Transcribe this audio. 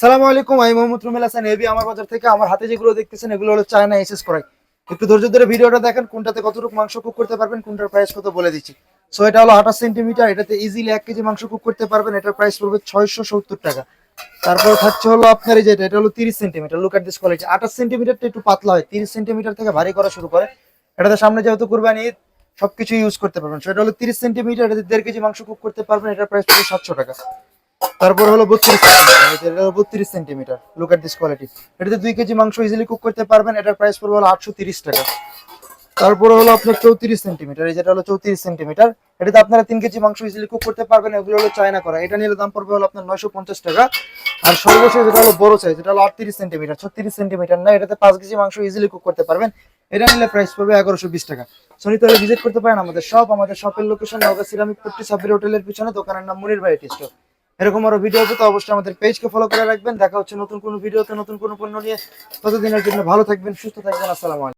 সালামু আলাইকুম, আমি মোহাম্মদ রুমেল হাসান এবি আমার বাজার থেকে। আমার হাতে যেগুলো দেখতেছেন এগুলো হলো চায়না এসএস করাই। একটু ধৈর্য ধরে ভিডিওটা দেখেন, কোনটাতে কতটুকু মাংস কুক করতে পারবেন, কোনটার প্রাইস কত বলে দিচ্ছি। সো এটা হলো 28 সেন্টিমিটার, এটাতে ইজিলি 1 কেজি মাংস কুক করতে পারবেন। এটার প্রাইস পড়বে 670 টাকা। তারপর থাকছে হলো আপনার এই যেটা, এটা হলো 30 centimetre. Look at this quality. 28 সেন্টিমিটারটা একটু পাতলা হয়, 30 সেন্টিমিটার থেকে ভারী করা শুরু করে। এটাতে সামনে যেহেতু কুরবানি ঈদ, সবকিছু ইউজ করতে পারবেন। সেটা হলো 30 সেন্টিমিটার, এটাতে 1.5 কেজি মাংস কুক করতে পারবেন। এটার প্রাইস পড়বে 700 টাকা। তারপর হলো 32 centimetre, look at this quality. এটাতে 2 কেজি মাংস ইজিলি কুক করতে পারবেন। এটার প্রাইস পড়বে হলো 830 টাকা। তারপরে হলো আপনার 34 সেন্টিমিটার, এই যেটা হলো 34 সেন্টিমিটার। এটাতে আপনারা 3 কেজি মাংস ইজিলি কুক করতে পারবেন। এগুলো হলো চায়না করা। এটা নিলে দাম পড়বে হলো আপনার 950 টাকা। আর সর্বশেষ যেটা হলো বড় সাইজ, এটা হলো 38 সেন্টিমিটার, 36 সেন্টিমিটার না, এটাতে 5 কেজি মাংস ইজিলি কুক করতে পারবেন। এটা নিলে প্রাইস পড়বে 1120 টাকা। সনি তাহলে ভিজিট করতে পারেন আমাদের শপ। আমাদের শপের লোকেশন নওগাঁ সিরামিক পট্টি সাব্বির হোটেলের পিছনে, দোকানের নাম মুনির ভাই স্টোর। এরকম আরো ভিডিও পেতে অবশ্যই আমাদের পেজকে ফলো করে রাখবেন। দেখা হচ্ছে নতুন কোনো ভিডিওতে নতুন কোনো পণ্য নিয়ে। ততদিনের জন্য ভালো থাকবেন, সুস্থ থাকবেন। আসসালামু আলাইকুম।